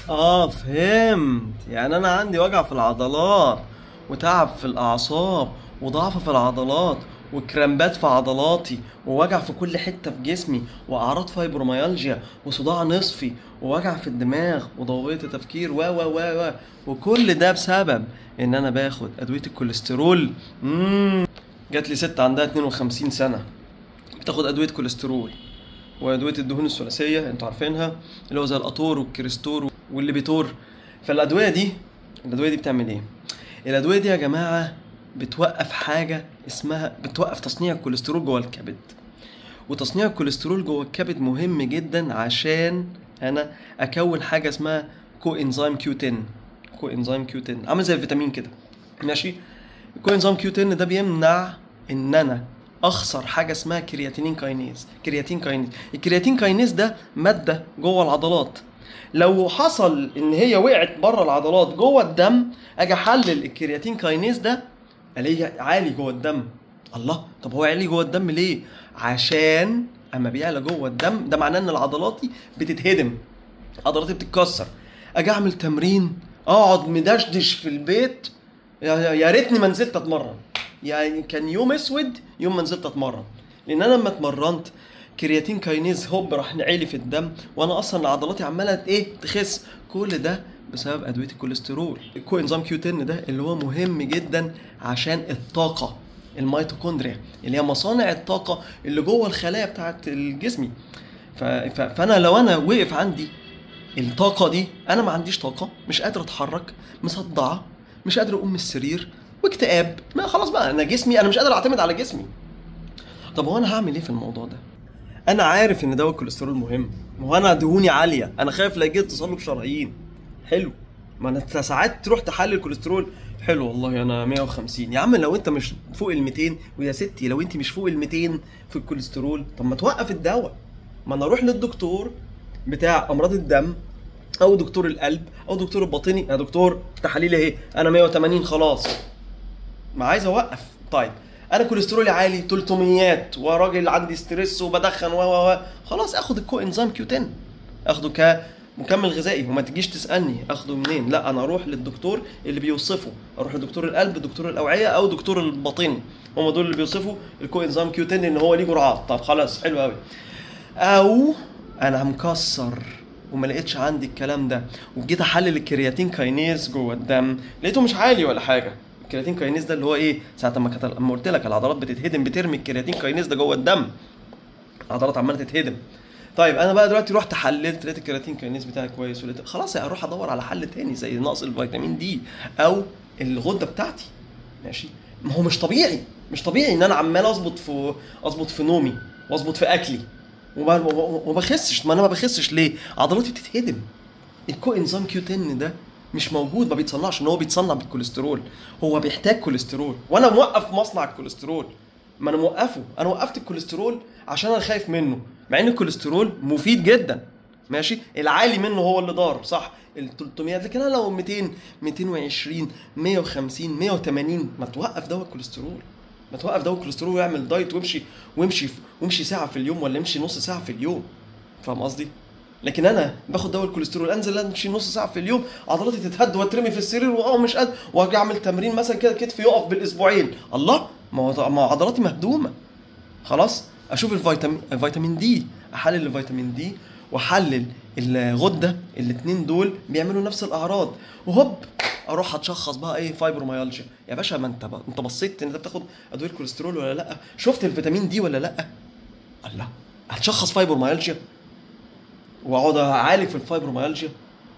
فهمت. يعني انا عندي وجع في العضلات وتعب في الاعصاب وضعف في العضلات وكرامبات في عضلاتي ووجع في كل حتة في جسمي واعراض فايبروميالجيا وصداع نصفي ووجع في الدماغ وضوئية التفكير و وكل ده بسبب ان انا باخد ادوية الكوليسترول. جات لي ست عندها 52 سنة بتاخد ادوية كوليسترول وادويه الدهون الثلاثيه انتوا عارفينها، اللي هو زي الاتور والكريستور والليبيتور. الادويه دي بتعمل ايه؟ الادويه دي يا جماعه بتوقف حاجه اسمها، بتوقف تصنيع الكوليسترول جوه الكبد. وتصنيع الكوليسترول جوه الكبد مهم جدا عشان انا اكون حاجه اسمها كو انزيم كيو 10. كو انزيم كيو 10 عامل زي الفيتامين كده، ماشي؟ الكو انزيم كيو 10 ده بيمنع ان انا اخسر حاجه اسمها كرياتينين كاينيز. الكرياتين كاينيز ده ماده جوه العضلات، لو حصل ان هي وقعت بره العضلات جوه الدم، اجي احلل الكرياتين كاينيز ده الاقيه عالي جوه الدم. الله، طب هو عالي جوه الدم ليه؟ عشان اما بيعلى جوه الدم ده معناه ان عضلاتي بتتهدم، عضلاتي بتتكسر. اجي اعمل تمرين اقعد مدشدش في البيت، يا ريتني ما نزلت اتمرن. يعني كان يوم اسود يوم ما نزلت اتمرن، لان انا لما اتمرنت كرياتين كاينيز هوب راح نعلي في الدم، وانا اصلا عضلاتي عماله تخس. كل ده بسبب ادويه الكوليسترول. الكو انزيم كيو 10 ده اللي هو مهم جدا عشان الطاقه، الميتوكوندريا اللي هي مصانع الطاقه اللي جوه الخلايا بتاعت الجسم. فانا لو انا وقف عندي الطاقه دي، انا ما عنديش طاقه، مش قادر اتحرك، مصدعه، مش قادر اقوم من السرير، واكتئاب. ما خلاص بقى، انا جسمي، انا مش قادر اعتمد على جسمي. طب هو انا هعمل ايه في الموضوع ده؟ انا عارف ان دواء الكوليسترول مهم، ما هو انا دهوني عاليه، انا خايف لا يجي تصلب شرايين. حلو، ما انت ساعات تروح تحلل الكوليسترول، حلو والله انا 150. يا عم لو انت مش فوق ال 200، ويا ستي لو انت مش فوق ال 200 في الكوليسترول، طب ما توقف الدواء. ما انا اروح للدكتور بتاع امراض الدم او دكتور القلب او دكتور الباطني، يا دكتور تحاليلي ايه؟ انا 180 خلاص، ما عايز اوقف. طيب انا كوليسترولي عالي 300 وراجل عندي ستريس وبدخن خلاص اخد الكو انزيم كيو 10، اخده كمكمل غذائي. وما تجيش تسالني اخده منين، لا انا اروح للدكتور اللي بيوصفه، اروح لدكتور القلب، دكتور الاوعيه، او دكتور الباطني، هم دول اللي بيوصفوا الكو انزيم كيو 10 ان هو ليه جرعات. طب خلاص حلو قوي. او انا مكسر وما لقيتش عندي الكلام ده، وجيت احلل الكرياتين كاينيز جوه الدم لقيته مش عالي ولا حاجه. الكرياتين كاينيز ده اللي هو ايه؟ ساعه ما قلت لك العضلات بتتهدم، بترمي الكرياتين كاينيز ده جوه الدم، العضلات عماله تتهدم. طيب انا بقى دلوقتي رحت حللت لقيت الكرياتين كاينيز بتاعي كويس، ولقيت خلاص اروح ادور على حل تاني زي نقص الفيتامين دي او الغده بتاعتي، ماشي؟ ما هو مش طبيعي ان انا عمال اظبط في نومي واظبط في اكلي وما بخسش. ما انا ما بخسش ليه؟ عضلاتي بتتهدم. الكو انزيم كيو 10 ده مش موجود، ما بيتصنعش، ان هو بيتصنع بالكوليسترول، هو بيحتاج كوليسترول، وانا موقف مصنع الكوليسترول. ما انا موقفه، انا وقفت الكوليسترول عشان انا خايف منه، مع ان الكوليسترول مفيد جدا، ماشي؟ العالي منه هو اللي ضار، صح؟ ال 300، لكن انا لو 200 220 150 180 ما توقف دواء الكوليسترول، ما توقف دواء الكوليسترول ويعمل دايت وامشي ساعه في اليوم ولا امشي نص ساعه في اليوم، فاهم قصدي؟ لكن انا باخد دواء الكوليسترول انزل امشي نص ساعه في اليوم، عضلاتي تتهد واترمي في السرير مش قادر، واجي اعمل تمرين مثلا كده كتفي يقف بالاسبوعين. الله، ما هو عضلاتي مهدومه. خلاص اشوف الفيتامين دي، احلل الفيتامين دي واحلل الغده، الاثنين دول بيعملوا نفس الاعراض، وهوب اروح اتشخص بقى ايه؟ فايبروميالجيا. يا باشا ما انت بصيت ان انت بتاخد ادويه الكوليسترول ولا لا؟ شفت الفيتامين دي ولا لا؟ الله، هتشخص فايبروميالجيا واقعد اعالج في الفايبروميالجيا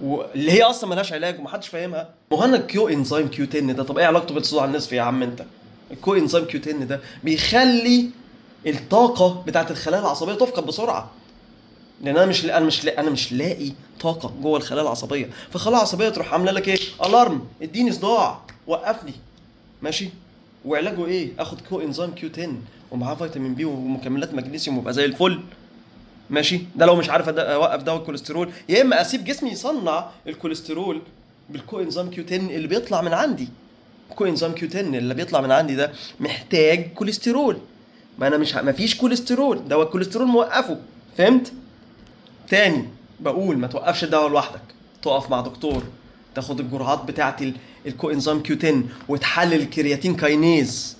واللي هي اصلا ملهاش علاج ومحدش فاهمها. مهنا الكيو انزيم كيو 10 ده، طب ايه علاقته بالصداع النصفي يا عم انت؟ الكو انزيم كيو 10 ده بيخلي الطاقه بتاعت الخلايا العصبيه تفقد بسرعه، لان انا مش لاقي طاقه جوه الخلايا العصبيه، فالخلايا العصبيه تروح عامله لك ايه؟ الارم، اديني صداع، وقفني، ماشي؟ وعلاجه ايه؟ اخد كو انزيم كيو 10 ومعاه فيتامين بي ومكملات مغنيسيوم وابقى زي الفل، ماشي؟ ده لو مش عارف اوقف دواء الكوليسترول، يا اما اسيب جسمي يصنع الكوليسترول بالكو انزيم كيو 10 اللي بيطلع من عندي. الكو انزيم كيو 10 اللي بيطلع من عندي ده محتاج كوليسترول، ما انا ما فيش كوليسترول، دواء الكوليسترول موقفه، فهمت؟ تاني بقول ما توقفش الدواء لوحدك، تقف مع دكتور تاخد الجرعات بتاعه الكو انزيم كيو 10 وتحلل الكرياتين كاينيز.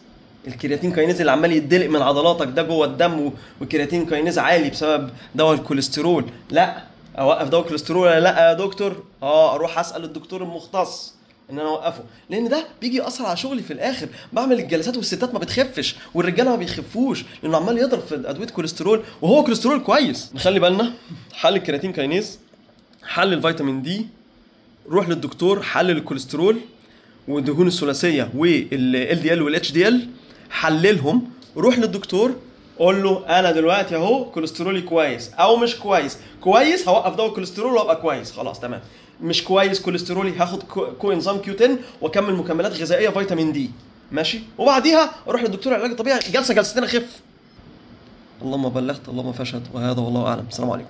الكرياتين كاينيز اللي عمال يتدلق من عضلاتك ده جوه الدم، والكرياتين كاينيز عالي بسبب دواء الكوليسترول. لا اوقف دواء الكوليسترول ولا لا يا دكتور؟ اروح اسال الدكتور المختص ان انا اوقفه، لان ده بيجي ياثر على شغلي في الاخر. بعمل الجلسات والستات ما بتخفش والرجاله ما بيخفوش لانه عمال يضرب في ادويه كوليسترول وهو كوليسترول كويس. نخلي بالنا، حل الكرياتين كاينيز، حل الفيتامين دي، روح للدكتور، حلل الكوليسترول والدهون الثلاثيه والال دي ال والاتش دي ال، حللهم، روح للدكتور قول له انا دلوقتي اهو كوليسترولي كويس او مش كويس. كويس هوقف دواء الكوليسترول وابقى كويس خلاص تمام. مش كويس كوليسترولي هاخد كو انزيم كيو 10 واكمل مكملات غذائيه فيتامين دي ماشي، وبعديها اروح للدكتور العلاج الطبيعي جلسه جلستين اخف. اللهم بلغت اللهم فاشهد، وهذا والله اعلم. السلام عليكم.